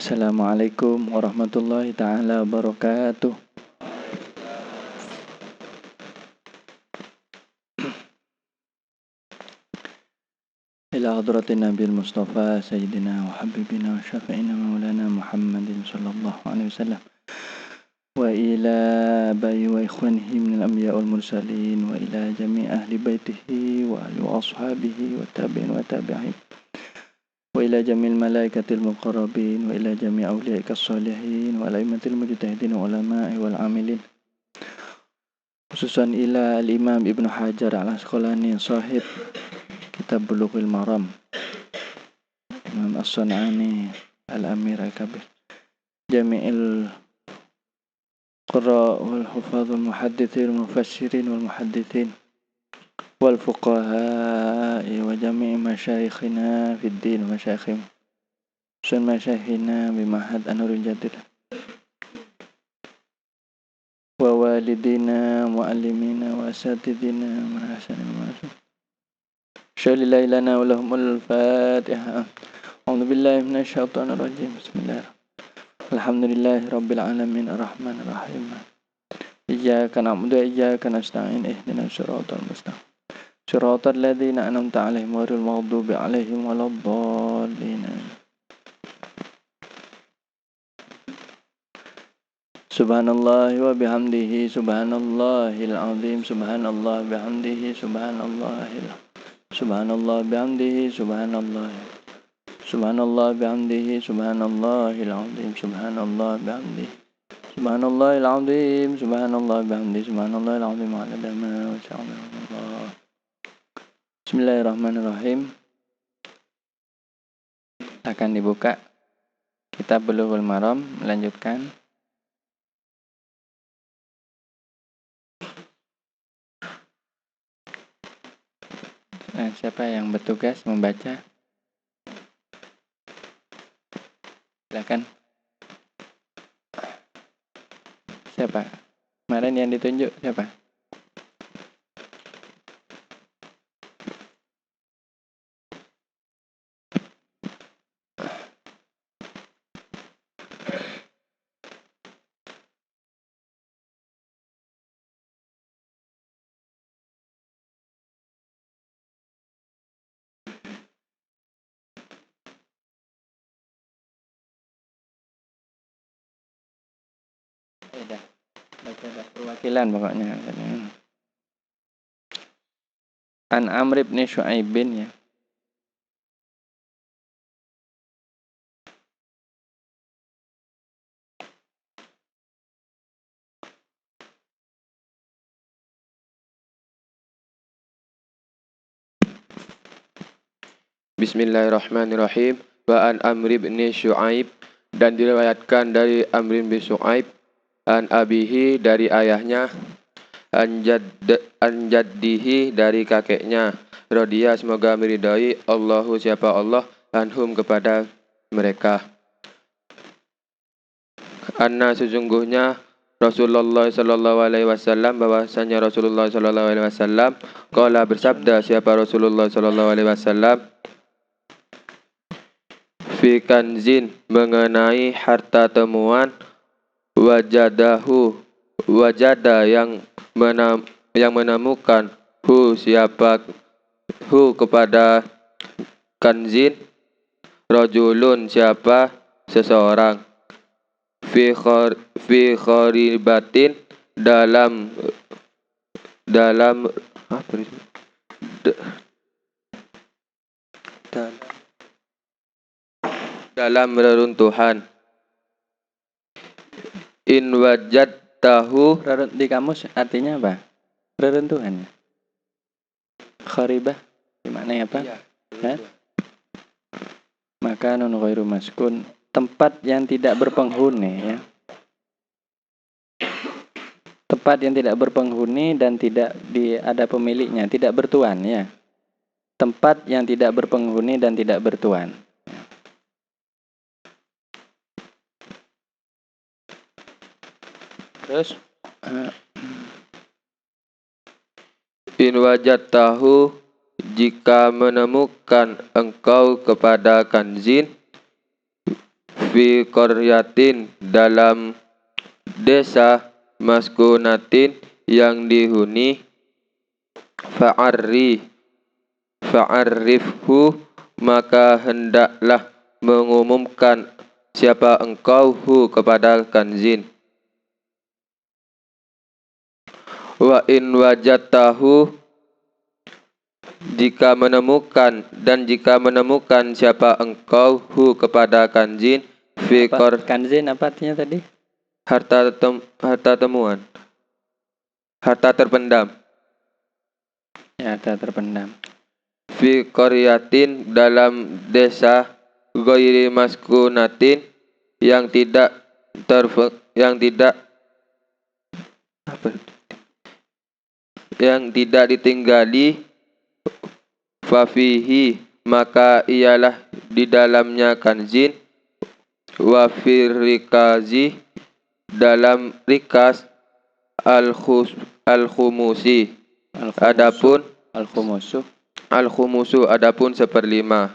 Assalamualaikum warahmatullahi ta'ala wabarakatuh. Ila hadratin Nabi Mustafa Sayyidina wa Habibina wa Syafi'ina Maulana Muhammadin sallallahu alaihi wasallam wa ila abai wa ikhwanihi minal anbiya wal mursalin wa ila jami' ahli baitihi wa ahli wa ashabihi wa tabi'in wa tabi'in wa ila jami'il malaikatil muqarrabin wa ila jami' awliya'ikas salihin wa alaimatil mujtahidin wa ulama'i wal amilin, khususan ila al-imam Ibnu Hajar al-Asqalani sahib kitab Bulughul Maram, Imam As-San'ani al-Amir al-Kabir, jami'il qurra wal hufadh wal muhaddithin wal mufassirin wal muhaddithin wal fuqaha wa jami' masyayikhina fid din wa masyayikhim sun masyayikhina bi Ma'had An-Nurul Jadid wa walidina muallimina wa asatidina marasan marasan syalillah lana wa lahumul fatihah. A'udzu billahi minasy syaithanir rajim. Bismillahirrahmanirrahim. Alhamdulillahi rabbil alamin arrahmanir rahim. Iyyaka na'budu wa iyyaka nasta'in ihdinas siratal mustaqim. Siratal ladzina an'amta 'alaihim ghairil maghdubi 'alaihim waladdallin. Subhanallah wa bihamdihi subhanallahil azim. Subhanallah bihamdihi subhanallah bihamdihi subhanallah bihamdihi subhanallahil azim. Subhanallah bihamdihi subhanallahil azim. Subhanallah bihamdihi subhanallahil azim. Adada ma sya'allah. Bismillahirrahmanirrahim. Akan dibuka kitab Bulughul Maram, melanjutkan. Nah, siapa yang bertugas membaca? Silakan. Siapa? Kemarin yang ditunjuk siapa? Dah, baca dah perwakilan pokoknya. An Amr ibn Syu'aibin ya. Bismillahirrahmanirrahim. Wa an Amr bin Syu'aib, dan diriwayatkan dari Amr bin Syu'aib, an abihi dari ayahnya, an jaddihi dari kakeknya, radhiya semoga meridai Allahu siapa Allah, anhum kepada mereka. Anna sesungguhnya Rasulullah sallallahu alaihi wasallam, bahwasanya Rasulullah sallallahu alaihi wasallam qala bersabda, siapa Rasulullah sallallahu alaihi wasallam, fi kanzin mengenai harta temuan, wajada yang menemukan siapa kepada kanzin, rajulun siapa seseorang, fi kharibatin dalam reruntuhan. In wajadtahu, Di kamus artinya apa? Reruntuhan. Kharibah gimana ya Pak? Ya? Maka non ghairu maskun, tempat yang tidak berpenghuni ya. Tempat yang tidak berpenghuni dan tidak ada pemiliknya, tidak bertuan ya. Tempat yang tidak berpenghuni dan tidak bertuan. Terus in wajadtahu, jika menemukan engkau kepada kanzin, fi qaryatin dalam desa maskunatin yang dihuni fa'arrifhu maka hendaklah mengumumkan siapa engkau hu kepada kanzin. Wa in wajadtahu jika menemukan siapa engkau hu kepada kanzin fi kanzin apa artinya tadi? Harta temuan, harta terpendam. Ya, harta terpendam. Fi qaryatin dalam desa ghairi maskunatin yang tidak ditinggali fafihi maka ialah di dalamnya kanzin wa firrikazi dalam rikas al-khumusi adapun al-khumusu adapun seperlima.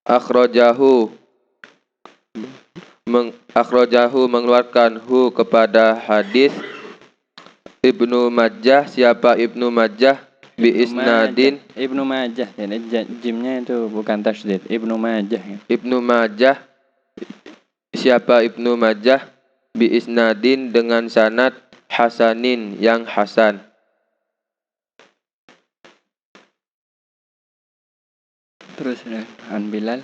Akhrajahu mengeluarkan hu kepada hadis Ibnu Majah. Siapa Ibnu Majah? Bi isnadin Ibnu Majah. Jimnya itu bukan tasydid. Ibnu Majah. Ibnu Majah. Siapa Ibnu Majah? Bi isnadin dengan sanad hasanin yang hasan. Terus an Bilal.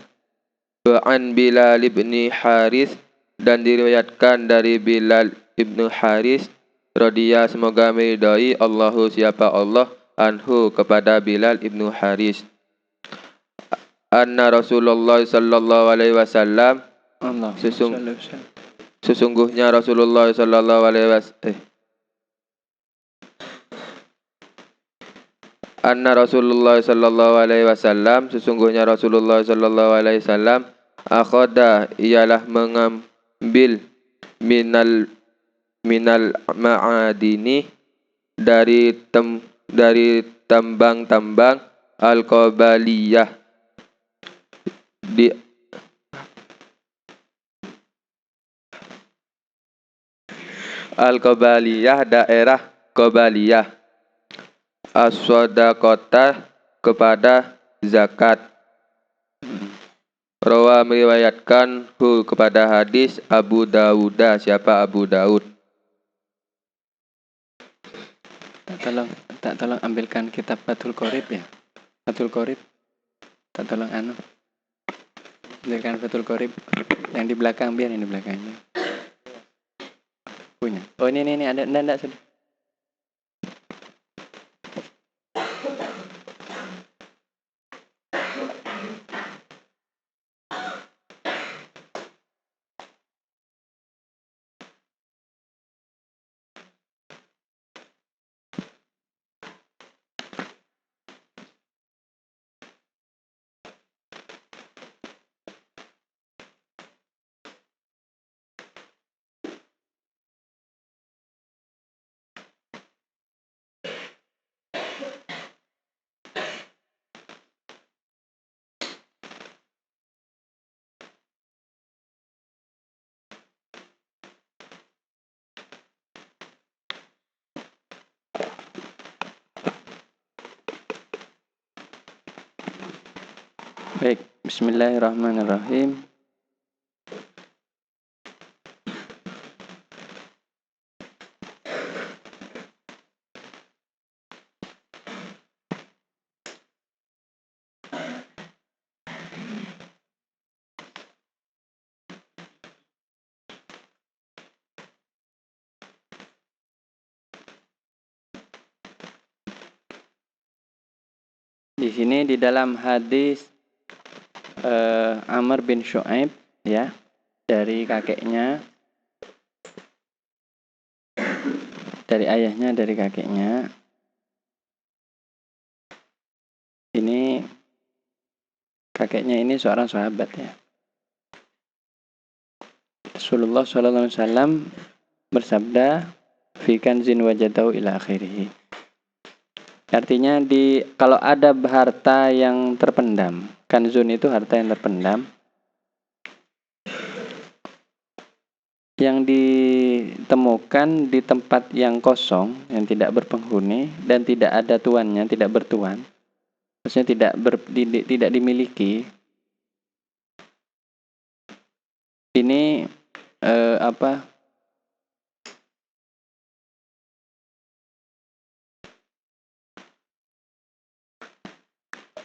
An Bilal ibni Haris dan diriwayatkan dari Bilal ibnu Haris radhiya semoga meridai Allahu siapa Allah anhu kepada Bilal ibnu Haris. Anna Rasulullah sallallahu alaihi wasallam sesungguhnya Rasulullah sallallahu alaihi wasallam Anna Rasulullah sallallahu alaihi wasallam sesungguhnya Rasulullah sallallahu alaihi wasallam akhada ialah mengambil minal ma'adini dari tambang-tambang al-qabaliyah di al-qabaliyah daerah Qabaliyah as-shadaqata kepada zakat. Rawa meriwayatkan hu kepada hadis Abu Dawud. Siapa Abu Daud? Tak tolong ambilkan kitab Fathul Qorib ya. Fathul Qorib. Tak tolong ambilkan Fathul Qorib yang di belakang, biar ini belakangnya. Punya. Oh ini ada enggak sudah. Baik, bismillahirrahmanirrahim. Di sini di dalam hadis Amr bin Syu'aib ya, dari kakeknya, dari ayahnya, dari kakeknya. Ini kakeknya ini seorang sahabat ya. Rasulullah SAW bersabda, fi kanzin wajadahu ila akhirih. Artinya kalau ada harta yang terpendam, kanzun itu harta yang terpendam, yang ditemukan di tempat yang kosong, yang tidak berpenghuni dan tidak ada tuannya, tidak bertuan, maksudnya tidak dimiliki. Ini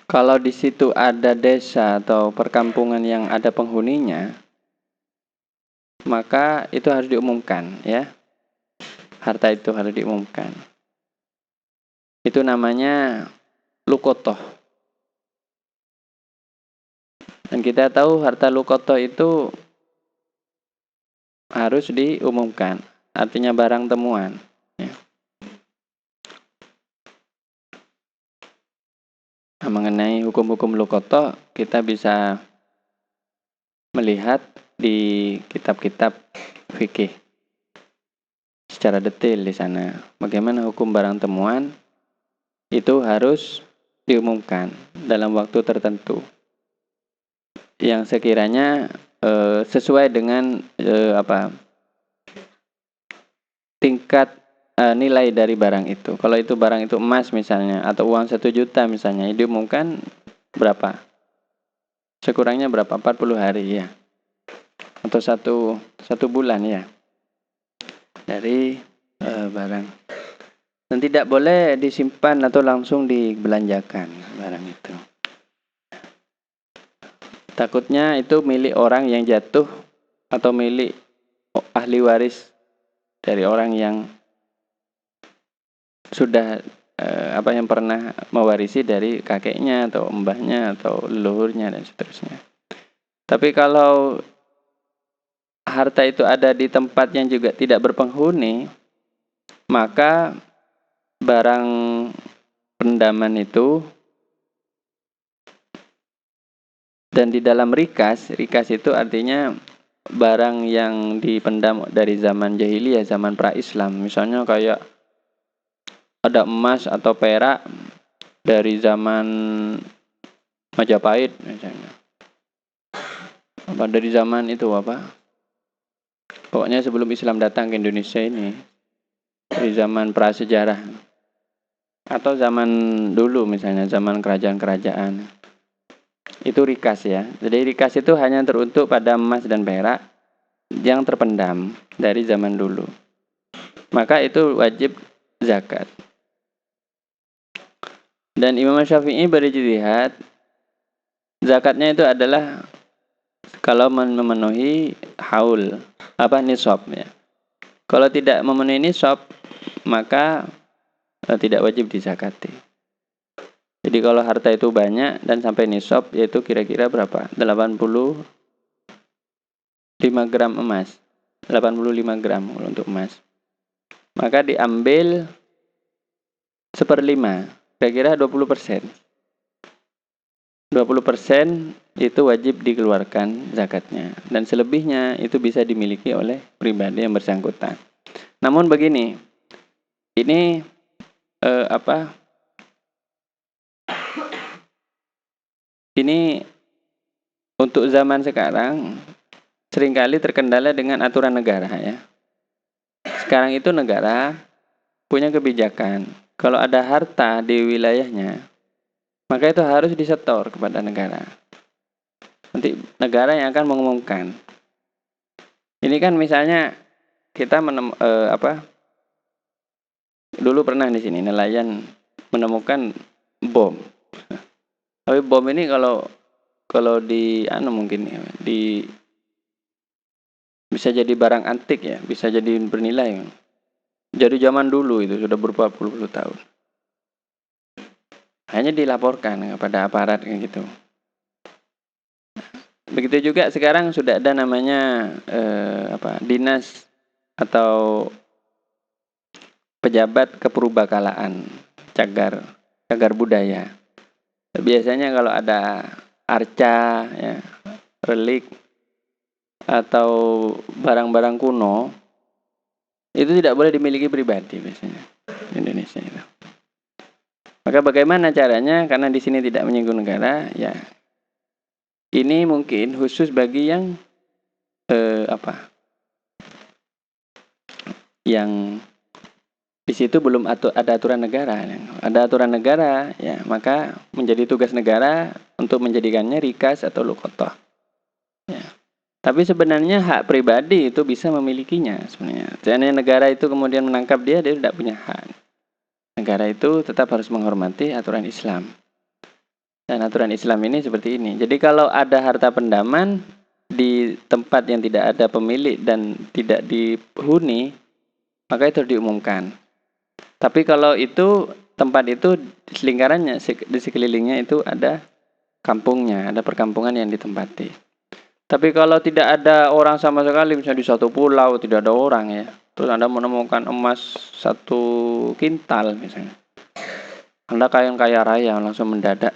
kalau di situ ada desa atau perkampungan yang ada penghuninya, maka itu harus diumumkan, ya. Harta itu harus diumumkan. Itu namanya lukotoh. Dan kita tahu harta lukotoh itu harus diumumkan, artinya barang temuan. Ya. Nah, mengenai hukum-hukum lukotoh, kita bisa melihat di kitab-kitab fikih secara detail di sana. Bagaimana hukum barang temuan itu harus diumumkan dalam waktu tertentu yang sekiranya sesuai dengan tingkat nilai dari barang itu. Kalau itu barang itu emas misalnya atau uang 1 juta misalnya, diumumkan berapa? Sekurangnya berapa? 40 hari ya. Atau satu bulan ya. Dari barang. Dan tidak boleh disimpan atau langsung dibelanjakan barang itu. Takutnya itu milik orang yang jatuh atau milik ahli waris dari orang yang sudah yang pernah mewarisi dari kakeknya atau mbahnya atau leluhurnya dan seterusnya. Tapi kalau harta itu ada di tempat yang juga tidak berpenghuni, maka barang pendaman itu dan di dalam rikas itu artinya barang yang dipendam dari zaman jahiliyah, zaman pra-Islam. Misalnya kayak ada emas atau perak dari zaman Majapahit misalnya. Dari zaman itu pokoknya sebelum Islam datang ke Indonesia ini, dari zaman prasejarah atau zaman dulu misalnya zaman kerajaan-kerajaan, itu rikas ya. Jadi rikas itu hanya teruntuk pada emas dan perak yang terpendam dari zaman dulu, maka itu wajib zakat. Dan Imam Syafi'i berijtihad zakatnya itu adalah kalau memenuhi haul nisab ya. Kalau tidak memenuhi nisab, maka tidak wajib dizakati. Jadi kalau harta itu banyak dan sampai nisab, yaitu kira-kira berapa? 85 gram emas. 85 gram untuk emas. Maka diambil 1/5, kira-kira 20%. 20% itu wajib dikeluarkan zakatnya. Dan selebihnya itu bisa dimiliki oleh pribadi yang bersangkutan. Namun begini, ini ini untuk zaman sekarang seringkali terkendala dengan aturan negara ya. Sekarang itu negara punya kebijakan. Kalau ada harta di wilayahnya, maka itu harus disetor kepada negara. Nanti negara yang akan mengumumkan. Ini kan misalnya kita dulu pernah di sini nelayan menemukan bom. Tapi bom ini kalau mungkin ya, bisa jadi barang antik ya, bisa jadi bernilai. Jadi zaman dulu itu sudah berpuluh-puluh tahun. Hanya dilaporkan kepada aparat kayak gitu. Begitu juga sekarang sudah ada namanya dinas atau pejabat kepurbakalaan, cagar budaya. Biasanya kalau ada arca, ya, relik atau barang-barang kuno, itu tidak boleh dimiliki pribadi biasanya di Indonesia itu. Maka bagaimana caranya? Karena di sini tidak menyinggung negara, ya. Ini mungkin khusus bagi yang yang di situ belum ada aturan negara. Ada aturan negara, ya maka menjadi tugas negara untuk menjadikannya rikas atau luqattah. Ya. Tapi sebenarnya hak pribadi itu bisa memilikinya sebenarnya. Seandainya negara itu kemudian menangkap dia tidak punya hak. Negara itu tetap harus menghormati aturan Islam. Dan aturan Islam ini seperti ini. Jadi kalau ada harta pendaman di tempat yang tidak ada pemilik dan tidak dihuni, maka itu diumumkan. Tapi kalau itu tempat itu lingkarannya di sekelilingnya itu ada kampungnya, ada perkampungan yang ditempati. Tapi kalau tidak ada orang sama sekali, misalnya di satu pulau tidak ada orang ya, terus Anda menemukan emas 1 kintal misalnya, Anda kaya raya langsung mendadak.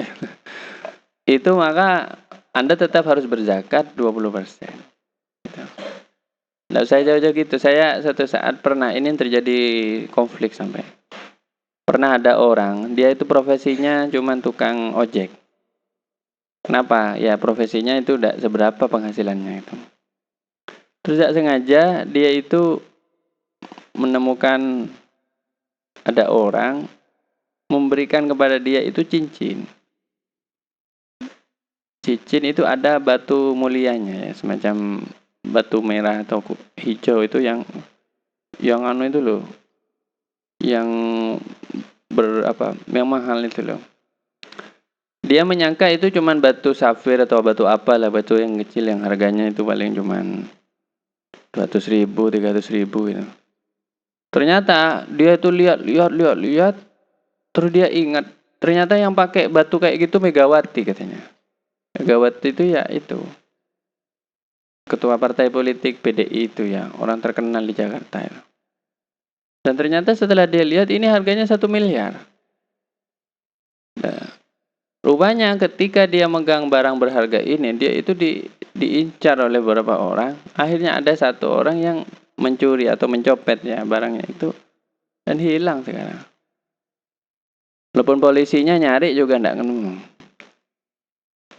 Itu maka Anda tetap harus berzakat 20%. Gitu. Nggak usah jauh-jauh gitu. Saya suatu saat pernah, ini terjadi konflik sampai. Pernah ada orang, dia itu profesinya cuma tukang ojek. Kenapa? Ya profesinya itu tidak seberapa penghasilannya itu. Terus tidak sengaja dia itu menemukan ada orang memberikan kepada dia itu cincin. Cincin itu ada batu mulianya ya, semacam batu merah atau hijau itu yang anu itu loh, yang yang mahal itu loh. Dia menyangka itu cuman batu safir atau batu apalah, batu yang kecil yang harganya itu paling cuman 200.000, 300.000 gitu. Ternyata dia itu lihat, terus dia ingat, ternyata yang pakai batu kayak gitu Megawati katanya. Megawati itu ya itu ketua partai politik PDI itu ya, orang terkenal di Jakarta itu. Dan ternyata setelah dia lihat ini harganya 1 miliar. Nah, rupanya ketika dia megang barang berharga ini, dia itu diincar oleh beberapa orang. Akhirnya ada satu orang yang mencuri atau mencopet ya barangnya itu dan hilang sekarang. Walaupun polisinya nyari juga enggak ketemu.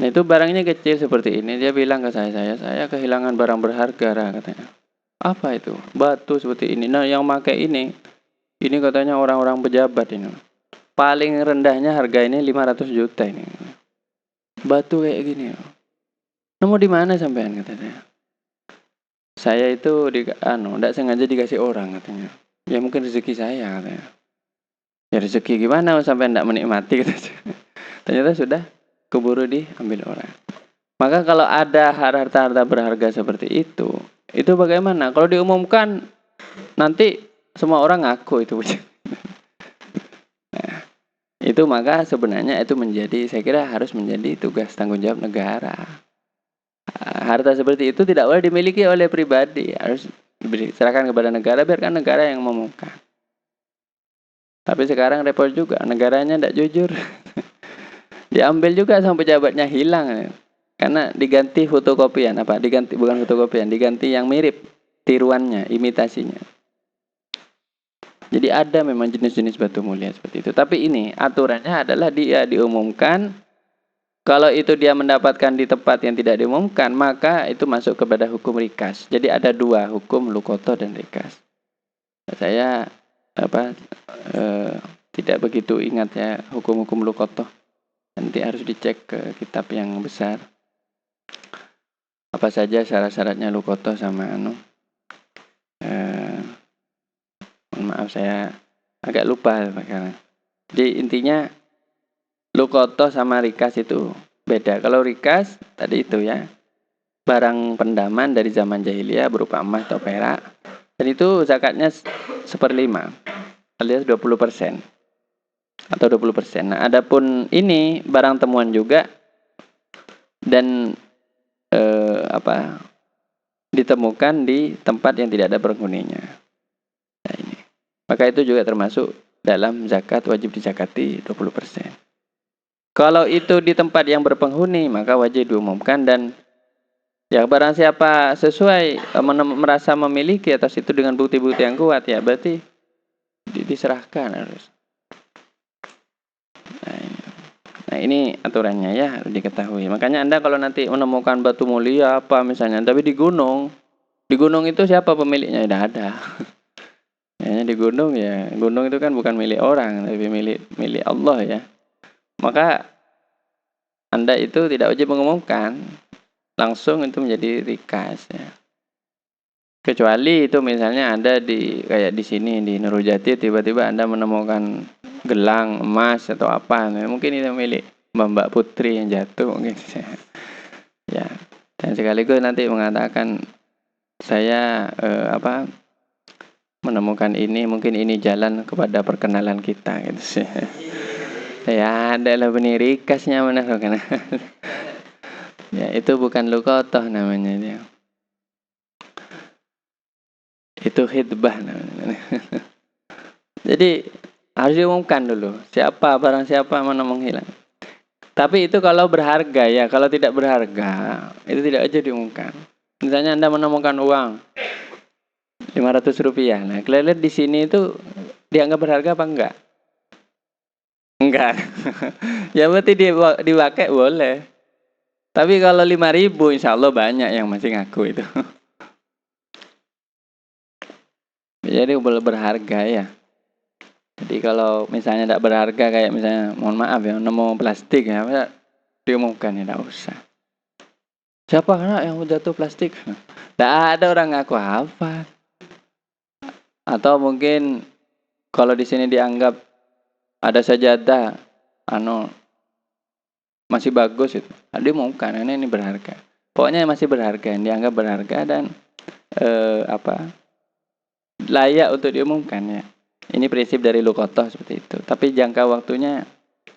Nah itu barangnya kecil seperti ini. Dia bilang ke saya kehilangan barang berharga katanya. Apa itu? Batu seperti ini. Nah yang pakai ini katanya orang-orang pejabat ini. Paling rendahnya harga ini 500 juta ini. Batu kayak gini. Nemu di mana sampean katanya? Saya itu enggak sengaja dikasih orang katanya. Ya mungkin rezeki saya katanya. Ya rezeki gimana sampai enggak menikmati katanya. Ternyata sudah keburu diambil orang. Maka kalau ada harta-harta berharga seperti itu bagaimana? Kalau diumumkan nanti semua orang ngaku itu. Nah, itu maka sebenarnya itu saya kira harus menjadi tugas tanggung jawab negara. Harta seperti itu tidak boleh dimiliki oleh pribadi, harus diserahkan kepada negara, biarkan negara yang mengumumkan. Tapi sekarang repot juga, negaranya tidak jujur. Diambil juga sama pejabatnya hilang. Karena diganti fotokopian, bukan fotokopian, diganti yang mirip, tiruannya, imitasinya. Jadi ada memang jenis-jenis batu mulia seperti itu. Tapi ini aturannya adalah dia diumumkan. Kalau itu dia mendapatkan di tempat yang tidak diumumkan, maka itu masuk kepada hukum rikas. Jadi ada 2, hukum luqattah dan rikas. Saya tidak begitu ingat ya hukum-hukum luqattah. Nanti harus dicek ke kitab yang besar. Apa saja syarat-syaratnya luqattah sama maaf saya agak lupa sekarang. Jadi intinya luqattah sama rikas itu beda. Kalau rikas tadi itu ya, barang pendaman dari zaman jahiliyah berupa emas atau perak. Dan itu zakatnya 1/5 alias 20%. Atau 20%. Nah, adapun ini barang temuan juga dan ditemukan di tempat yang tidak ada penghuninya. Nah, ini. Maka itu juga termasuk dalam zakat wajib dizakati 20%. Kalau itu di tempat yang berpenghuni, maka wajib diumumkan dan ya barang siapa sesuai merasa memiliki atas itu dengan bukti-bukti yang kuat ya berarti diserahkan harus. Nah ini aturannya ya harus diketahui. Makanya Anda kalau nanti menemukan batu mulia apa misalnya, tapi di gunung itu siapa pemiliknya? Tidak ada. di gunung ya, gunung itu kan bukan milik orang, tapi milik Allah ya. Maka Anda itu tidak wajib mengumumkan, langsung itu menjadi rikas ya. Kecuali itu misalnya Anda kayak di sini di Nurujati tiba-tiba Anda menemukan gelang emas atau apa, mungkin itu milik Mbak Putri yang jatuh mungkin. Ya. Dan sekaligus nanti mengatakan saya menemukan ini, mungkin ini jalan kepada perkenalan kita gitu sih. Ya ada lah benih rikasnya menemukan. Ya itu bukan luqathah namanya dia. Itu khidbah namanya. Jadi harus diumumkan dulu barang siapa mana menghilang. Tapi itu kalau berharga ya, kalau tidak berharga itu tidak aja diumumkan. Misalnya Anda menemukan uang 500 rupiah. Nah, kalian lihat di sini itu dianggap berharga apa enggak? Enggak. Ya berarti dipakai boleh. Tapi kalau 5.000 insya Allah banyak yang masih ngaku itu. Jadi berharga ya. Jadi kalau misalnya tidak berharga kayak misalnya mohon maaf ya nemu plastik ya diumumkan ya tidak usah. Siapa yang jatuh plastik? Tidak ada orang ngaku apa. Atau mungkin kalau di sini dianggap ada sajadah masih bagus itu. Diumumkan ini berharga. Pokoknya masih berharga, yang dianggap berharga dan layak untuk diumumkan ya. Ini prinsip dari luqathah seperti itu. Tapi jangka waktunya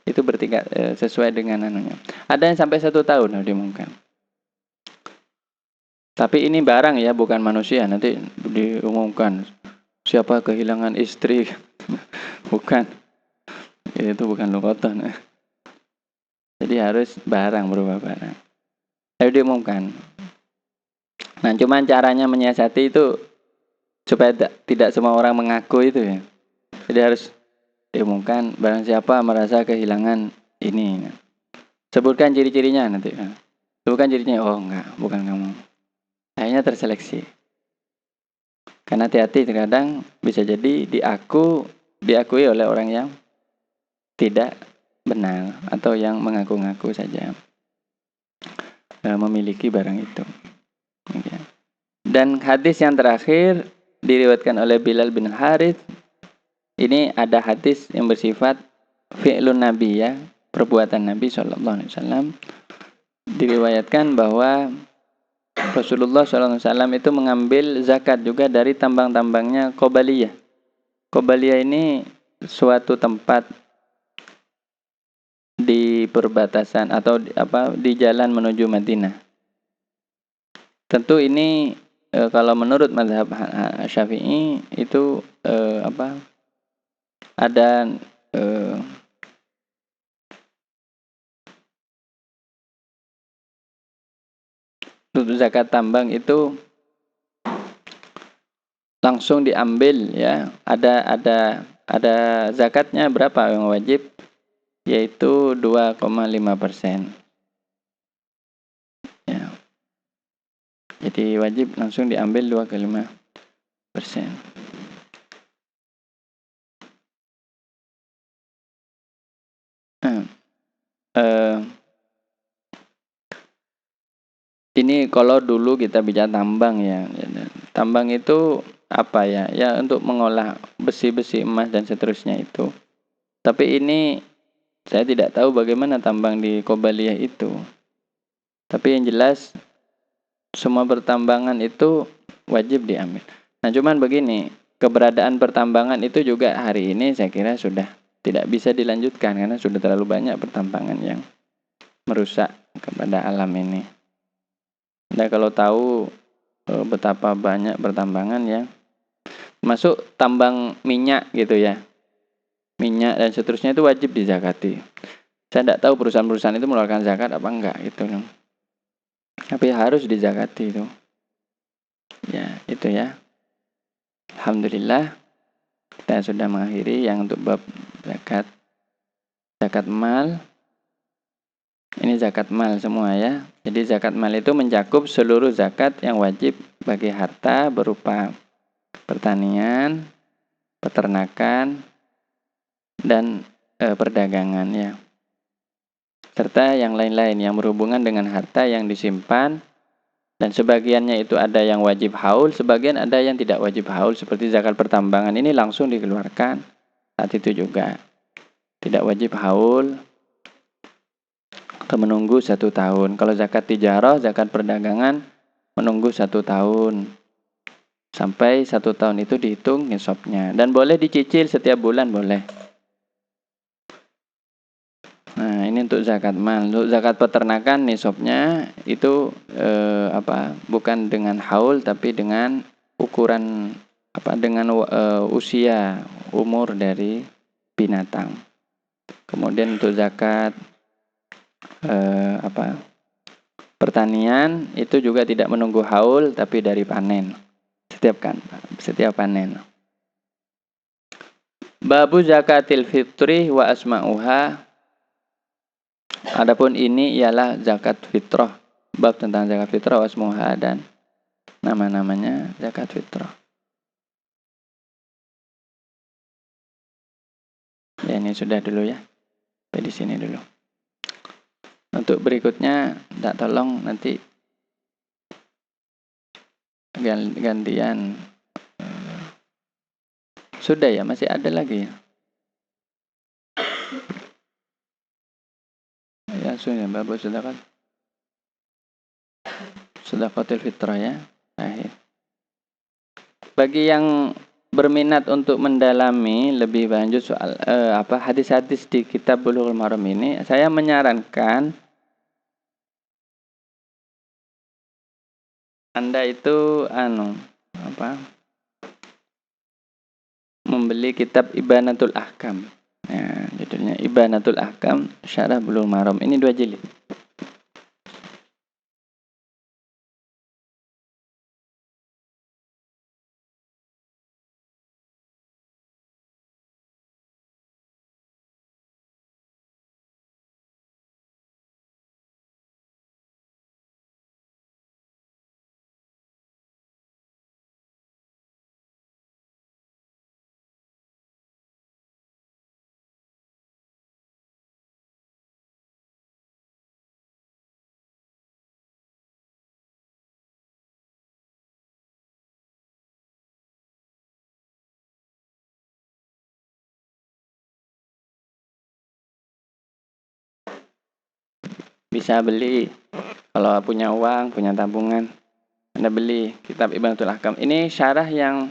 itu bertingkat sesuai dengan anunya. Ada yang sampai 1 tahun diumumkan. Tapi ini barang ya, bukan manusia. Nanti diumumkan siapa kehilangan istri. Bukan. Itu bukan luqathah. Nah. Jadi harus barang, berupa barang. Ayo diumumkan. Nah, cuman caranya menyiasati itu supaya tidak semua orang mengaku itu ya. Jadi harus diumumkan barang siapa merasa kehilangan ini. Sebutkan ciri-cirinya nanti. Sebutkan cirinya, oh enggak, bukan kamu. Akhirnya terseleksi. Karena hati-hati terkadang bisa jadi diakui oleh orang yang tidak benar atau yang mengaku-ngaku saja memiliki barang itu. Dan hadis yang terakhir diriwayatkan oleh Bilal bin Harith. Ini ada hadis yang bersifat fi'lun Nabi ya, perbuatan Nabi SAW. Diriwayatkan bahwa Rasulullah SAW itu mengambil zakat juga dari tambang-tambangnya Qobaliyah. Qobaliyah ini suatu tempat di perbatasan atau di jalan menuju Madinah. Tentu ini kalau menurut mazhab Syafi'i itu ada zakat tambang itu langsung diambil ya. Ada zakatnya berapa yang wajib? Yaitu 2,5%. Ya. Jadi wajib langsung diambil 2,5%. Ini kalau dulu kita bicara tambang ya. Tambang itu apa ya? Ya untuk mengolah besi-besi emas dan seterusnya itu. Tapi ini saya tidak tahu bagaimana tambang di Qobaliyah itu. Tapi yang jelas semua pertambangan itu wajib diambil. Nah cuman begini, keberadaan pertambangan itu juga hari ini saya kira sudah tidak bisa dilanjutkan karena sudah terlalu banyak pertambangan yang merusak kepada alam ini. Anda kalau tahu betapa banyak pertambangan ya, masuk tambang minyak gitu ya, minyak dan seterusnya itu wajib dizakati. Saya tidak tahu perusahaan-perusahaan itu mengeluarkan zakat apa enggak gitu. Tapi harus dizakati itu. Ya itu ya. Alhamdulillah kita sudah mengakhiri yang untuk bab zakat mal. Ini zakat mal semua ya. Jadi zakat mal itu mencakup seluruh zakat yang wajib bagi harta berupa pertanian, peternakan, dan perdagangan ya. Serta yang lain-lain yang berhubungan dengan harta yang disimpan, dan sebagiannya itu ada yang wajib haul, sebagian ada yang tidak wajib haul, seperti zakat pertambangan ini langsung dikeluarkan saat itu juga. Tidak wajib haul atau menunggu 1 tahun. Kalau zakat tijarah, zakat perdagangan menunggu 1 tahun. Sampai 1 tahun itu dihitung nisabnya. Dan boleh dicicil setiap bulan, boleh. Nah, ini untuk zakat mal. Untuk zakat peternakan nisabnya itu bukan dengan haul tapi dengan ukuran dengan usia umur dari binatang. Kemudian untuk zakat pertanian itu juga tidak menunggu haul tapi dari panen. Setiap panen. Babu zakatil fitri wa asma'uha. Adapun ini ialah zakat fitrah. Bab tentang zakat fitrah wa asma'uha dan nama-namanya zakat fitrah. Ya, ini sudah dulu ya. Sampai di sini dulu. Untuk berikutnya, tolong nanti gantian. Sudah ya, masih ada lagi ya. Ya, sudah babu sedekah. Sedekatul fitrah ya. Akhir. Bagi yang berminat untuk mendalami lebih lanjut soal hadis-hadis di kitab Bulughul Maram ini, saya menyarankan Anda itu membeli kitab Ibanatul Ahkam. Ya, judulnya Ibanatul Ahkam Syarah Bulughul Maram. Ini 2 jilid. Bisa beli kalau punya uang, punya tabungan. Anda beli kitab Ibanatul Ahkam. Ini syarah yang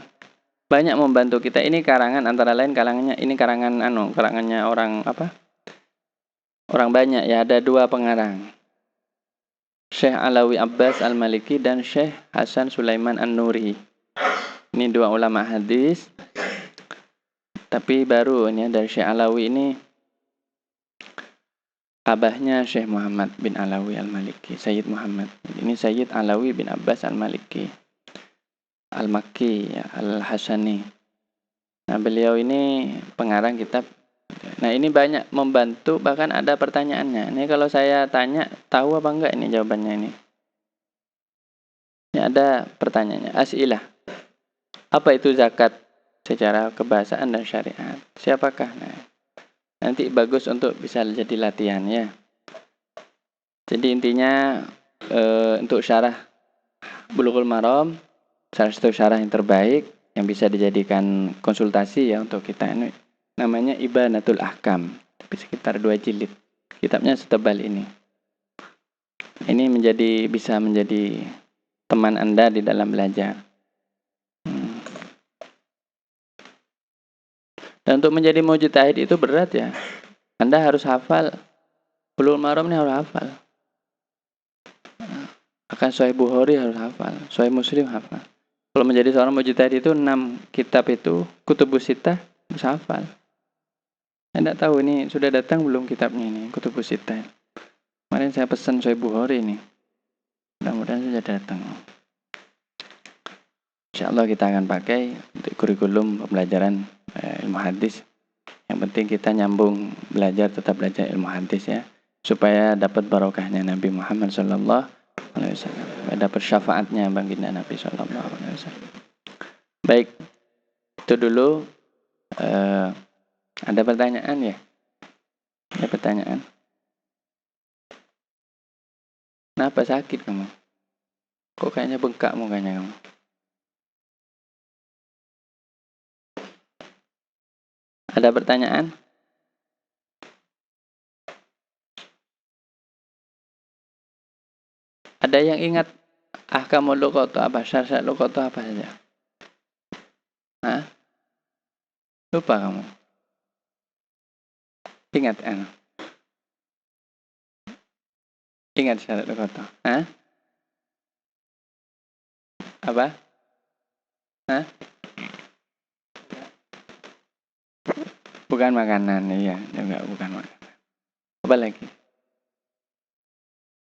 banyak membantu kita. Ini karangan antara lain karangannya orang banyak ya, ada 2 pengarang. Syekh Alawi Abbas Al-Maliki dan Syekh Hasan Sulaiman An-Nuri. Ini 2 ulama hadis. Tapi baru ini dari Syekh Alawi ini abahnya Syekh Muhammad bin Alawi Al-Maliki, Sayyid Muhammad. Ini Sayyid Alawi bin Abbas Al-Maliki, Al-Makki, ya, Al-Hasani. Nah, beliau ini pengarang kitab. Nah, ini banyak membantu, bahkan ada pertanyaannya. Ini kalau saya tanya, tahu apa enggak ini jawabannya ini? Ini ada pertanyaannya. As'ilah. Apa itu zakat secara kebahasaan dan syariat? Siapakah? Nah, nanti bagus untuk bisa jadi latihan ya. Jadi intinya untuk syarah Bulughul Maram, salah satu syarah yang terbaik yang bisa dijadikan konsultasi ya untuk kita ini namanya Ibanatul Ahkam. Tapi sekitar 2 jilid. Kitabnya setebal ini. Ini bisa menjadi teman Anda di dalam belajar. Dan untuk menjadi mujtahid itu berat ya. Anda harus hafal. Bulughul Maram ini harus hafal. Akan Sahih Bukhari harus hafal. Sahih Muslim hafal. Kalau menjadi seorang mujtahid itu 6 kitab itu, Kutubus Sittah harus hafal. Anda tahu ini sudah datang belum kitabnya ini, Kutubus Sittah. Kemarin saya pesan Sahih Bukhari ini. Mudah-mudahan sudah datang. InsyaAllah kita akan pakai untuk kurikulum pembelajaran ilmu hadis. Yang penting kita nyambung belajar, tetap belajar ilmu hadis ya. Supaya dapat barokahnya Nabi Muhammad SAW. Dapat syafaatnya baginda Nabi SAW. Baik, itu dulu Ada pertanyaan ya? Ada pertanyaan? Kenapa sakit kamu? Kok kayaknya bengkak mukanya kamu? Ada pertanyaan? Ada yang ingat ahkamul luqat apa? Syarat luqat apa saja? Hah? Lupa kamu? Ingat kan? Ingat syarat luqat? Hah? Apa? Hah? Bukan makanan, iya, enggak bukan makanan. Apa lagi?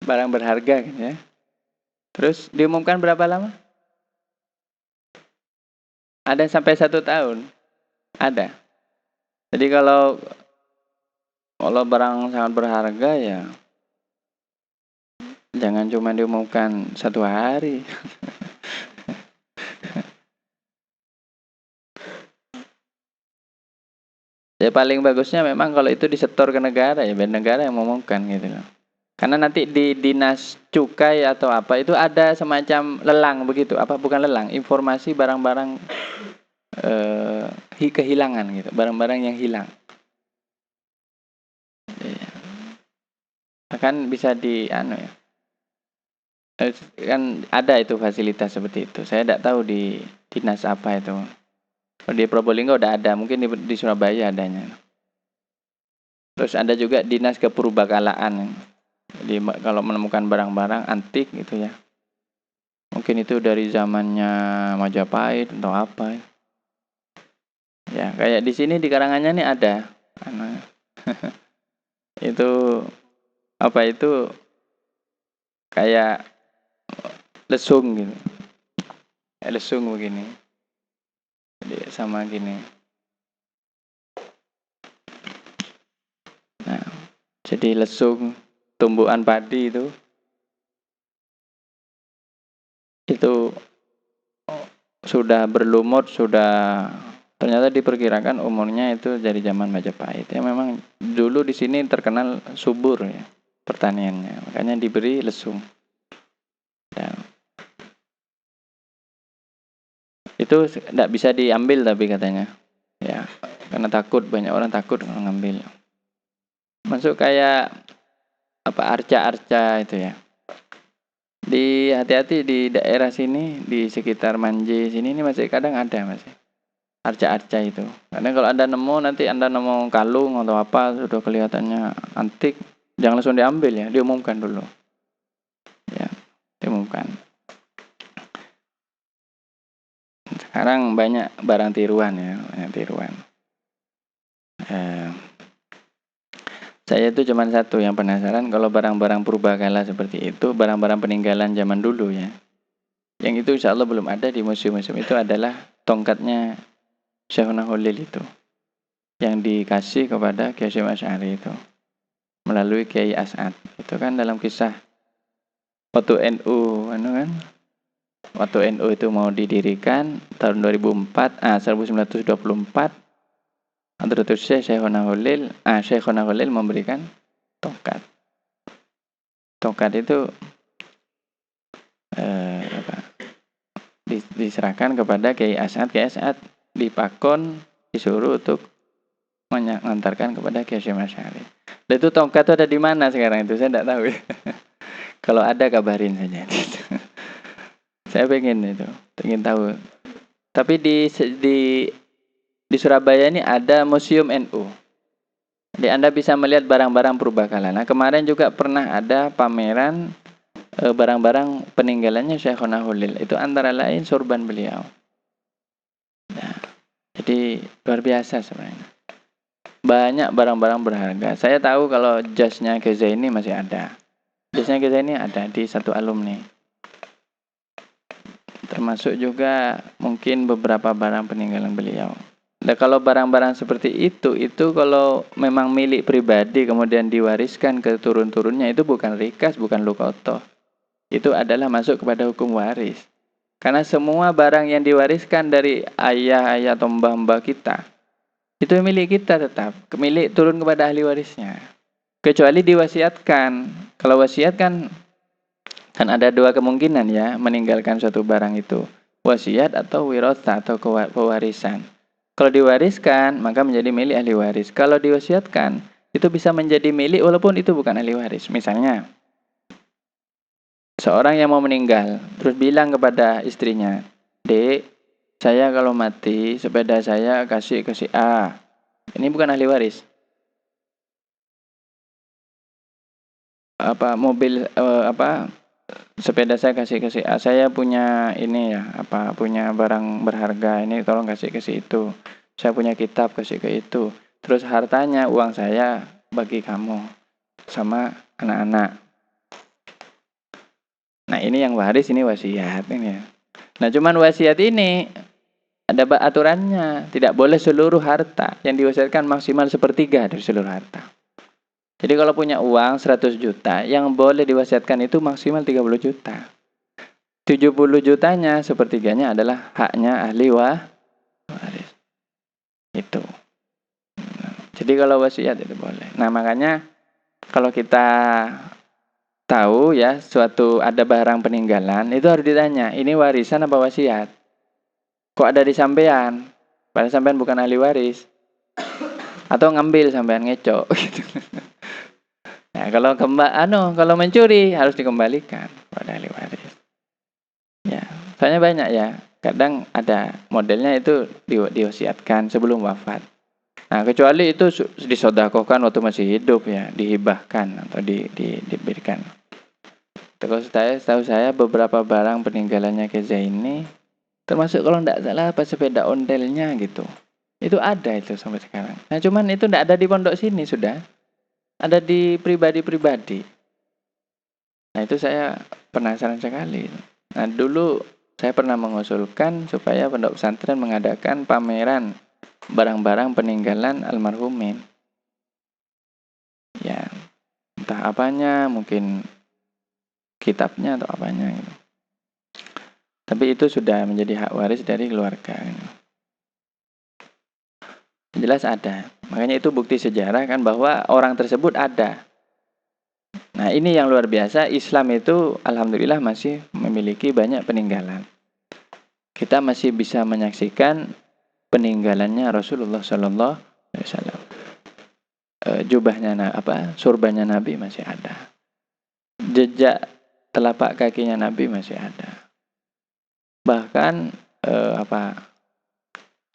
Barang berharga kan ya. Terus diumumkan berapa lama? Ada sampai 1 tahun. Ada. Jadi kalau barang sangat berharga ya jangan cuma diumumkan 1 hari. Ya paling bagusnya memang kalau itu disetor ke negara ya, biar negara yang mengumumkan gitu loh. Karena nanti di dinas cukai atau apa itu ada semacam lelang begitu, apa bukan lelang, informasi barang-barang kehilangan gitu, barang-barang yang hilang. Ya. Kan bisa di ya. Kan ada itu fasilitas seperti itu. Saya tidak tahu di dinas apa itu. Kalau di Probolinggo udah ada, mungkin di Surabaya adanya. Terus ada juga dinas kepurbakalaan. Jadi kalau menemukan barang-barang antik gitu ya. Mungkin itu dari zamannya Majapahit atau apa. Ya, kayak di sini di Karanganyar nih ada. Itu apa itu kayak lesung gitu. Kayak lesung begini. Jadi sama gini. Nah, jadi lesung tumbuhan padi itu sudah berlumut, sudah ternyata diperkirakan umurnya itu dari zaman Majapahit. Ya memang dulu di sini terkenal subur ya pertaniannya, makanya diberi lesung. Ya. Itu tidak bisa diambil tapi katanya, ya karena takut, banyak orang takut mengambil. Masuk kayak apa arca-arca itu ya. Di hati-hati di daerah sini, di sekitar Manje sini ini masih kadang ada masih arca-arca itu. Karena kalau Anda nemu nanti Anda nemu kalung atau apa sudah kelihatannya antik, jangan langsung diambil ya, diumumkan dulu. Ya, diumumkan. Sekarang banyak barang tiruan ya, banyak tiruan. Saya itu cuma satu yang penasaran kalau barang-barang purbakala seperti itu, barang-barang peninggalan zaman dulu ya. Yang itu insya Allah belum ada di museum-museum itu adalah tongkatnya Syekhuna Khalil itu. Yang dikasih kepada Kiai Hasyim Asy'ari itu. Melalui Kiai As'ad. Itu kan dalam kisah waktu NU, waktu NU itu mau didirikan tahun 1924, Hadratus Syekhuna Khalil memberikan tongkat. Tongkat itu diserahkan kepada Kiai As'ad. Kiai As'ad dipakon, disuruh untuk mengantarkan kepada Kiai Hasyim Asy'ari. Dan itu tongkat itu ada di mana sekarang itu? Saya tidak tahu ya. Kalau ada kabarin saja. Saya pengen tahu. Tapi di Surabaya ini ada Museum NU. Jadi Anda bisa melihat barang-barang purbakala. Nah, kemarin juga pernah ada pameran barang-barang peninggalannya Syekhuna Khalil. Itu antara lain sorban beliau. Nah, jadi luar biasa sebenarnya. Banyak barang-barang berharga. Saya tahu kalau jasnya Ghazaini masih ada. Jasnya Ghazaini ada di satu alumni. Termasuk juga mungkin beberapa barang peninggalan beliau. Nah, kalau barang-barang seperti itu kalau memang milik pribadi kemudian diwariskan ke turun-turunnya itu bukan rikas, bukan luqathah. Itu adalah masuk kepada hukum waris. Karena semua barang yang diwariskan dari ayah-ayah atau mbah-mbah kita Itu milik kita tetap, milik turun kepada ahli warisnya. Kecuali diwasiatkan. Kalau wasiat kan ada dua kemungkinan ya meninggalkan suatu barang itu. Wasiat atau wirotha atau pewarisan. Kalau diwariskan maka menjadi milik ahli waris. Kalau diwasiatkan itu bisa menjadi milik walaupun itu bukan ahli waris. Misalnya seorang yang mau meninggal terus bilang kepada istrinya, "Dek, saya kalau mati sepeda saya kasih ke si A." Ini bukan ahli waris. Mobil sepeda saya kasih ke si A. Saya punya ini ya, punya barang berharga ini tolong kasih ke si itu. Saya punya kitab kasih ke itu. Terus hartanya uang saya bagi kamu sama anak-anak. Nah, ini yang waris, ini wasiat ini ya. Nah, cuman wasiat ini ada aturannya, tidak boleh seluruh harta. Yang diwasiatkan maksimal 1/3 dari seluruh harta. Jadi kalau punya uang 100 juta, yang boleh diwasiatkan itu maksimal 30 juta. 70 jutanya, 1/3-nya adalah haknya ahli waris. Itu. Jadi kalau wasiat itu boleh. Nah, makanya kalau kita tahu ya suatu ada barang peninggalan, itu harus ditanya, ini warisan apa wasiat? Kok ada di sampean? Padahal sampean bukan ahli waris. Atau ngambil sampean ngecok gitu. Nah, kalau mencuri harus dikembalikan pada ahli waris. Ya, soalnya banyak ya. Kadang ada modelnya itu diwasiatkan sebelum wafat. Nah, kecuali itu disodakohkan waktu masih hidup ya, dihibahkan atau diberikan. Terus setahu saya beberapa barang peninggalannya Keza ini, termasuk kalau tidak salah sepeda ondelnya gitu. Itu ada itu sampai sekarang. Nah, cuman itu tidak ada di pondok sini sudah. Ada di pribadi-pribadi. Nah, itu saya penasaran sekali. Nah, dulu saya pernah mengusulkan supaya pondok pesantren mengadakan pameran barang-barang peninggalan almarhumin. Ya, entah apanya, mungkin kitabnya atau apanya gitu. Tapi itu sudah menjadi hak waris dari keluarga. Gitu. Jelas ada. Makanya itu bukti sejarah kan bahwa orang tersebut ada. Nah, ini yang luar biasa, Islam itu alhamdulillah masih memiliki banyak peninggalan. Kita masih bisa menyaksikan peninggalannya Rasulullah Sallallahu Alaihi Wasallam. Jubahnya surbanya Nabi masih ada. Jejak telapak kakinya Nabi masih ada. Bahkan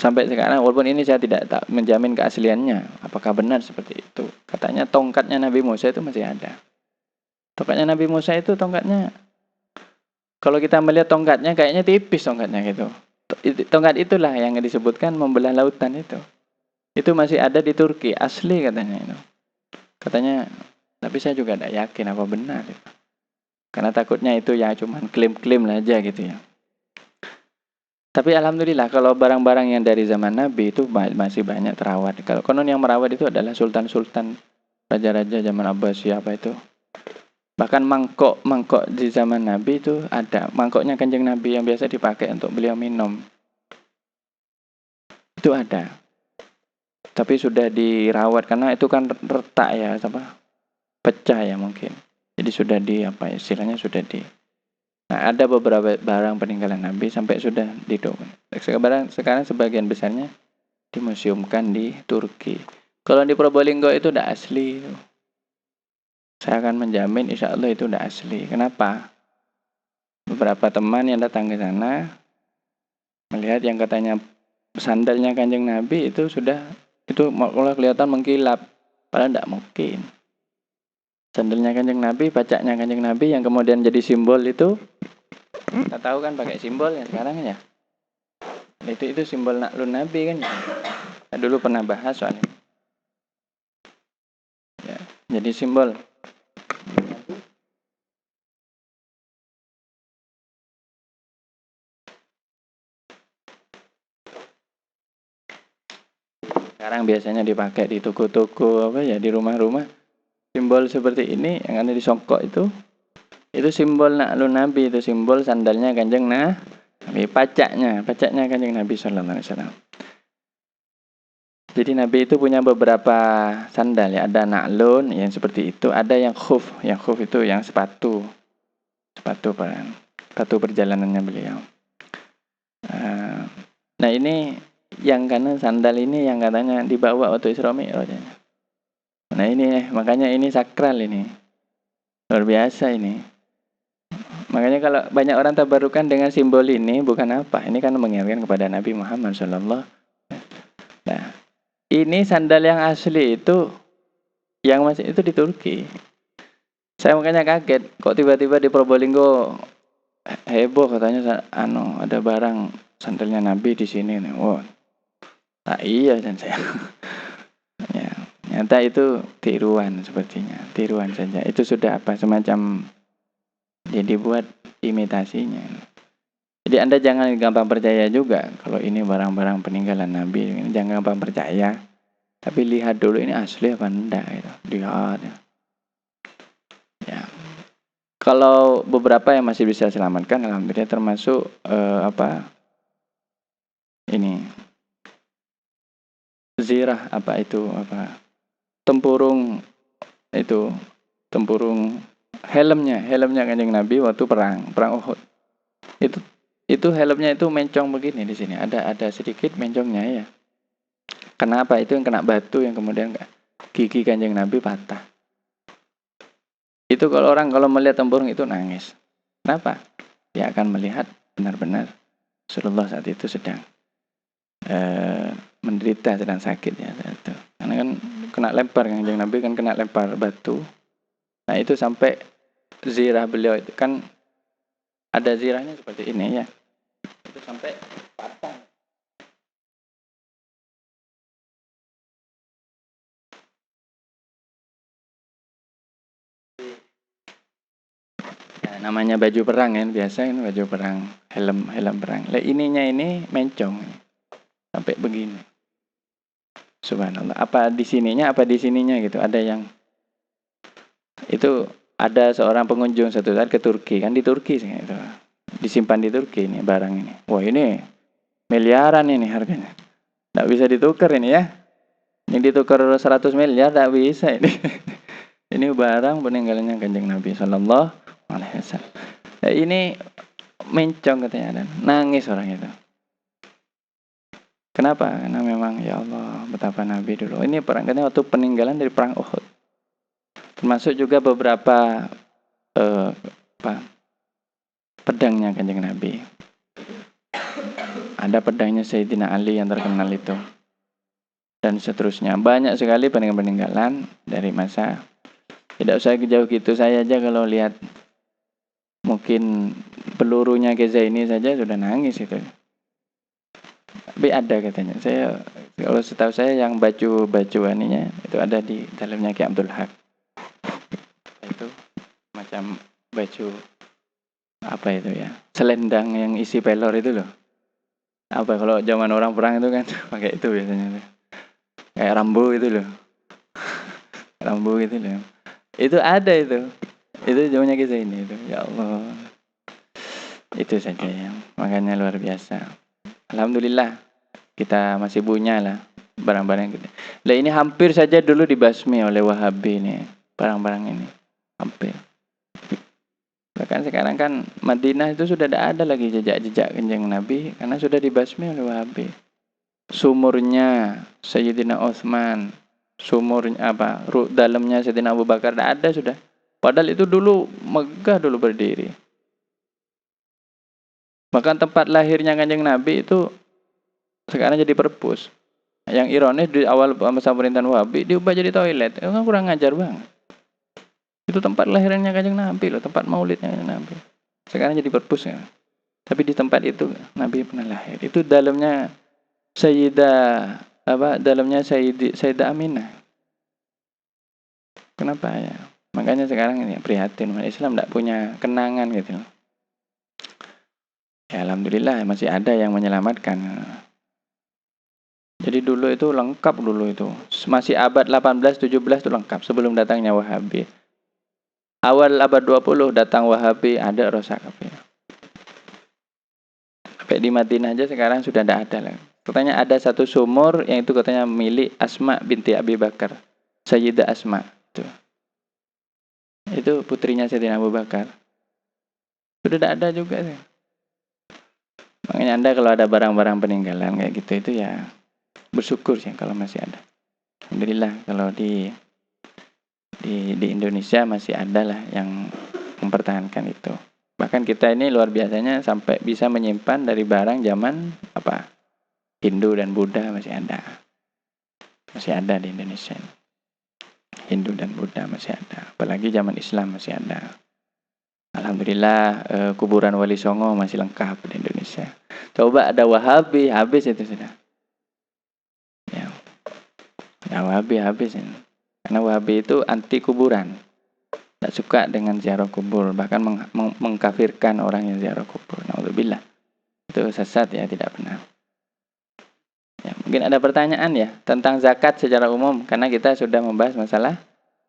sampai sekarang walaupun ini saya tidak menjamin keasliannya, apakah benar seperti itu. Katanya tongkatnya Nabi Musa itu masih ada. Tongkatnya Nabi Musa itu tongkatnya, kalau kita melihat tongkatnya kayaknya tipis tongkatnya gitu. Tongkat itulah yang disebutkan membelah lautan itu. Itu masih ada di Turki, asli katanya itu. Katanya, tapi saya juga tidak yakin apa benar itu. Karena takutnya itu ya cuman klaim-klaim aja gitu ya. Tapi alhamdulillah kalau barang-barang yang dari zaman Nabi itu masih banyak terawat. Kalau konon yang merawat itu adalah sultan-sultan, raja-raja zaman Abbasiyah apa itu. Bahkan mangkok di zaman Nabi itu ada. Mangkoknya Kanjeng Nabi yang biasa dipakai untuk beliau minum. Itu ada. Tapi sudah dirawat karena itu kan retak ya, pecah ya mungkin. Jadi sudah istilahnya sudah di. Nah, ada beberapa barang peninggalan Nabi sampai sudah didokumentasikan. Sekarang sebagian besarnya dimuseumkan di Turki. Kalau di Probolinggo itu udah asli. Saya akan menjamin insya Allah itu udah asli. Kenapa? Beberapa teman yang datang ke sana melihat yang katanya sandalnya Kanjeng Nabi itu mulai kelihatan mengkilap. Padahal tidak mungkin. Sandalnya Kanjeng Nabi, pacaknya Kanjeng Nabi yang kemudian jadi simbol itu. Kita tahu kan pakai simbol ya sekarang ya. Itu simbol naklun Nabi kan. Saya dulu pernah bahas soalnya. Ya, jadi simbol. Sekarang biasanya dipakai di toko-toko di rumah-rumah. Simbol seperti ini yang ada di songkok itu simbol naklun Nabi, itu simbol sandalnya Kanjeng Nabi, pacaknya Kanjeng Nabi sallallahu alaihi wasallam. Jadi Nabi itu punya beberapa sandal ya. Ada na'lun yang seperti itu. Ada yang khuf. Yang khuf itu yang sepatu. Sepatu perjalanannya beliau. Nah ini yang karena sandal ini yang katanya dibawa waktu Isra Mi'raj. Nah ini makanya ini sakral ini. Luar biasa ini. Makanya kalau banyak orang tabarukan dengan simbol ini bukan apa. Ini kan mengingatkan kepada Nabi Muhammad SAW. Nah, ini sandal yang asli itu yang masih itu di Turki. Saya makanya kaget kok tiba-tiba di Probolinggo heboh katanya ada barang sandalnya Nabi di sini nih. Wow. Nah, iya dan saya. Ya, nyata itu tiruan sepertinya, tiruan saja. Itu sudah apa semacam jadi buat imitasinya. Jadi Anda jangan gampang percaya juga kalau ini barang-barang peninggalan Nabi. Jangan gampang percaya. Tapi lihat dulu ini asli apa enggak gitu. Lihat. Ya. Kalau beberapa yang masih bisa selamatkan alhamdulillah termasuk ini zirah tempurung helmnya Kanjeng Nabi waktu perang Uhud. Itu helmnya itu mencong begini di sini. Ada sedikit mencongnya ya. Kenapa? Itu yang kena batu yang kemudian gigi Kanjeng Nabi patah. Itu kalau melihat tempurung itu nangis. Kenapa? Dia akan melihat benar-benar Rasulullah saat itu sedang menderita, sedang sakit ya. Karena kan kena lempar Kanjeng Nabi kan kena lempar batu. Nah itu sampai zirah beliau itu kan ada zirahnya seperti ini ya. Itu sampai patah. Ya, namanya baju perang kan biasa ini baju perang, helm perang. Lah ininya ini mencong sampai begini. Subhanallah. Apa di sininya gitu. Ada yang itu ada seorang pengunjung satu saat ke Turki kan di Turki sih itu. Disimpan di Turki ini barang ini. Wah ini miliaran ini harganya. Nggak bisa ditukar ini ya. Ini ditukar 100 miliar nggak bisa ini. Ini barang peninggalannya Kanjeng Nabi Sallallahu Alaihi Wasallam. Nah, ini mencong katanya dan nangis orang itu. Kenapa? Karena memang ya Allah betapa Nabi dulu. Ini perang katanya waktu peninggalan dari perang Uhud. Termasuk juga beberapa pedangnya Kanjeng Nabi. Ada pedangnya Sayyidina Ali yang terkenal itu. Dan seterusnya. Banyak sekali peninggalan dari masa. Tidak usah jauh gitu. Saya aja kalau lihat mungkin pelurunya Geza ini saja sudah nangis itu. Tapi ada katanya. Kalau setahu saya yang baju aninya itu ada di dalamnya Ki Abdul Haq. Itu macam baju apa itu ya? Selendang yang isi pelor itu loh. Apa kalau zaman orang perang itu kan pakai itu biasanya. Kayak rambu itu loh. Rambu itu loh. Itu ada itu. Itu zamannya Ki ini itu. Ya Allah. Itu saja ya. Makanya luar biasa. Alhamdulillah kita masih punya lah barang-barang gitu. Lah ini hampir saja dulu dibasmi oleh Wahabi ini, barang-barang ini. Hampir. Bahkan sekarang kan Madinah itu sudah tidak ada lagi jejak-jejak Kanjeng Nabi karena sudah dibasmi oleh Wahabi. Sumurnya Sayyidina Utsman, sumurnya dalamnya Sayyidina Abu Bakar tidak ada sudah. Padahal itu dulu megah dulu berdiri. Bahkan tempat lahirnya Kanjeng Nabi itu sekarang jadi perpus. Yang ironis di awal masa pemerintahan Wahabi diubah jadi toilet. Itu kan kurang ngajar banget. Itu tempat lahirannya Kanjeng Nabi loh, tempat maulidnya Kanjeng Nabi. Sekarang jadi perpus ya. Tapi di tempat itu Nabi pernah lahir. Itu dalamnya Sayyidah Aminah. Kenapa ya? Makanya sekarang ini prihatin umat Islam tidak punya kenangan gitu. Ya alhamdulillah masih ada yang menyelamatkan. Jadi dulu itu lengkap dulu itu. Masih abad 18-17 itu lengkap sebelum datangnya Wahabi. Awal abad 20 datang Wahabi ada rosak kabeh. Sampai di Madinah aja sekarang sudah tidak ada lagi. Katanya ada satu sumur yang itu katanya milik Asma binti Abi Bakar. Sayyidah Asma. Itu putrinya Sayyidina Abu Bakar. Sudah tidak ada juga. Makanya Anda kalau ada barang-barang peninggalan kayak gitu itu ya bersyukur sih kalau masih ada. Alhamdulillah kalau di Indonesia masih ada lah yang mempertahankan itu. Bahkan kita ini luar biasanya sampai bisa menyimpan dari barang zaman apa? Hindu dan Buddha masih ada. Masih ada di Indonesia. Hindu dan Buddha masih ada. Apalagi zaman Islam masih ada. Alhamdulillah kuburan Wali Songo masih lengkap di Indonesia. Coba ada Wahabi, habis itu sudah. Ya, Wahabi habis ini. Karena Wahabi itu anti kuburan. Tidak suka dengan ziarah kubur. Bahkan mengkafirkan orang yang ziarah kubur. Na'udzubillah. Itu sesat ya, tidak benar. Ya, mungkin ada pertanyaan ya tentang zakat secara umum. Karena kita sudah membahas masalah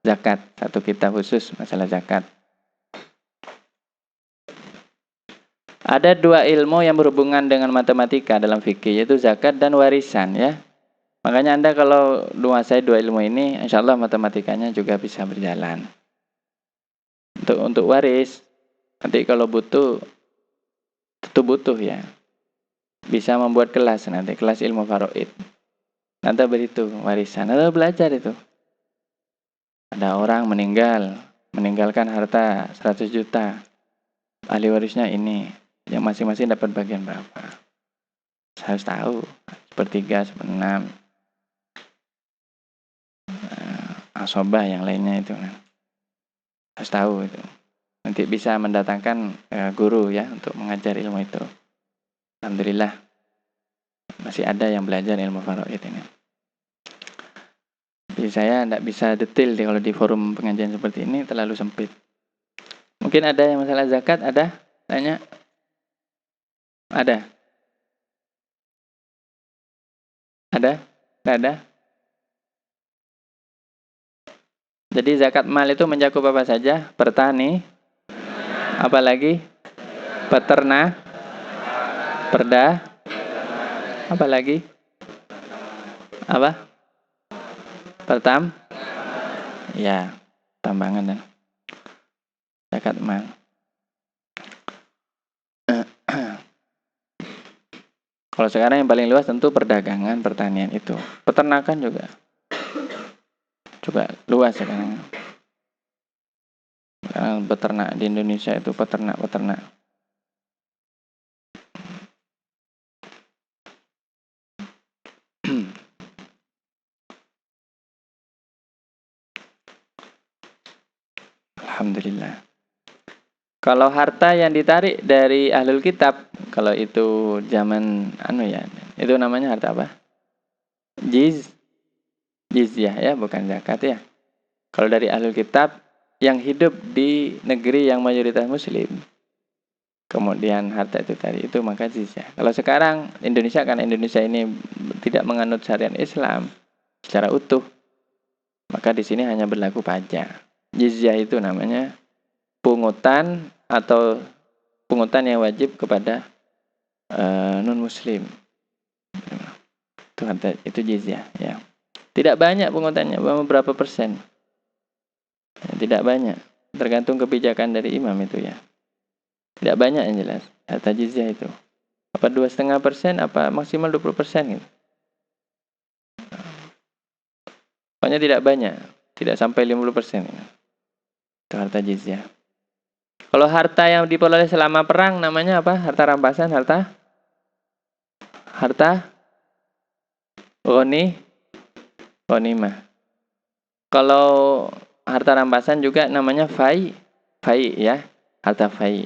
zakat. Satu kitab khusus masalah zakat. Ada dua ilmu yang berhubungan dengan matematika dalam fikih, yaitu zakat dan warisan ya. Makanya Anda kalau menguasai dua ilmu ini, insya Allah matematikanya juga bisa berjalan. Untuk waris, nanti kalau butuh, tentu butuh ya. Bisa membuat kelas nanti, kelas ilmu faraid. Nanti berhitung warisan, atau belajar itu. Ada orang meninggalkan harta 100 juta. Ahli warisnya ini. Yang masing-masing dapat bagian berapa. Saya harus tahu. 1/3, 1/6. Asobah yang lainnya itu. Harus tahu itu. Nanti bisa mendatangkan guru ya untuk mengajar ilmu itu. Alhamdulillah. Masih ada yang belajar ilmu faraid ini. Jadi saya tidak bisa detail kalau di forum pengajian seperti ini terlalu sempit. Mungkin ada yang masalah zakat, ada? Tanya. Ada? Ada? Tidak ada? Jadi zakat mal itu mencakup apa saja? Petani, apalagi? Peternak, perda, apalagi? Apa? Ya, tambangan dan zakat mal. Kalau sekarang yang paling luas tentu perdagangan, pertanian itu. Peternakan juga. Coba luas sekarang. Sekarang peternak di Indonesia itu peternak. Alhamdulillah. Kalau harta yang ditarik dari ahlul kitab, kalau itu zaman itu namanya harta apa? Jizyah ya, bukan zakat ya. Kalau dari ahlul kitab yang hidup di negeri yang mayoritas muslim, kemudian harta itu tadi itu maka jizyah. Kalau sekarang Indonesia, karena Indonesia ini tidak menganut syariat Islam secara utuh, maka di sini hanya berlaku pajak. Jizyah itu namanya pungutan atau pungutan yang wajib kepada non-muslim. Itu jizyah ya. Tidak banyak pungutannya, berapa persen? Ya, tidak banyak. Tergantung kebijakan dari imam itu ya. Tidak banyak yang jelas. Harta jizyah itu. Apa 2,5%, apa maksimal 20% gitu. Pokoknya tidak banyak. Tidak sampai 50%. Itu harta jizyah. Kalau harta yang diperoleh selama perang namanya apa? Harta rampasan, harta ghanimah. Kalau harta rampasan juga namanya fai ya, harta fai.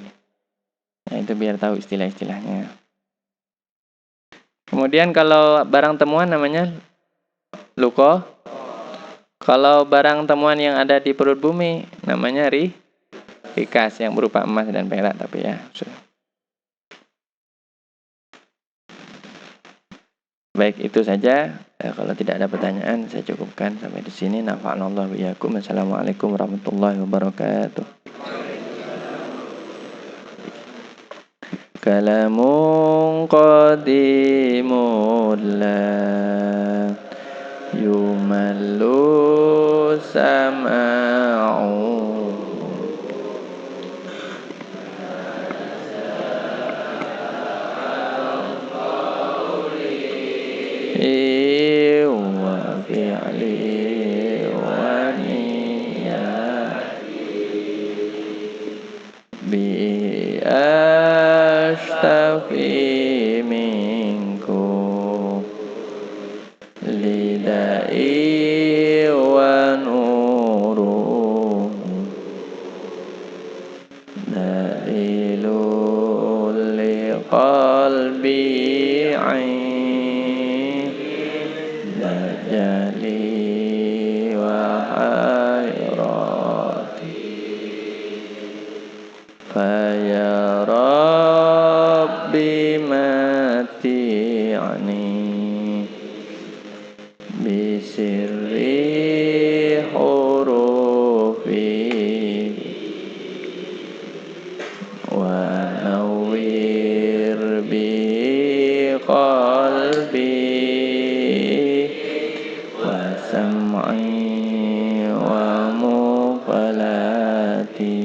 Ya, itu biar tahu istilah-istilahnya. Kemudian kalau barang temuan namanya luko. Kalau barang temuan yang ada di perut bumi namanya rikas yang berupa emas dan perak, tapi ya sudah. Baik, itu saja. Kalau tidak ada pertanyaan saya cukupkan sampai di sini. Nafa'anallahu biyakum. Assalamualaikum warahmatullahi wabarakatuh. kalamun qadimun la yumallu sama'u wa fi'li wa niyati bi ashtafi minkum lidai wa nuru dalilul liqalbi ain dajali wa hayrati faya rabbi mati'ani bisirri hurufi wa nawwir bi qalbi wa sam'i wa muqalati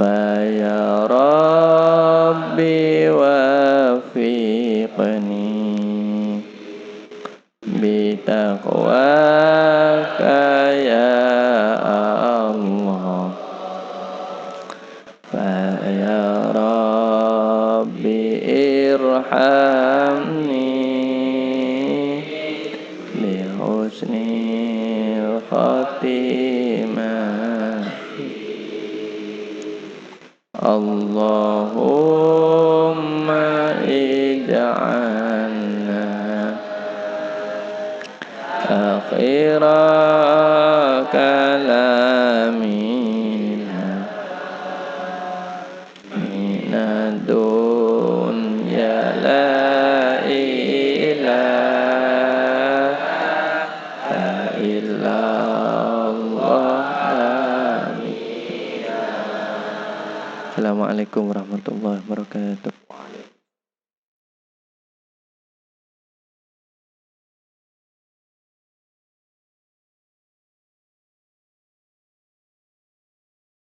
faya rabbi wafiqni bitaqwaka ya Allah faya rabbi irhamni bihusni khatimah Allahumma ij'alna akhira kalamina minad dunya la ilaha illallah. Assalamualaikum warahmatullahi wabarakatuh.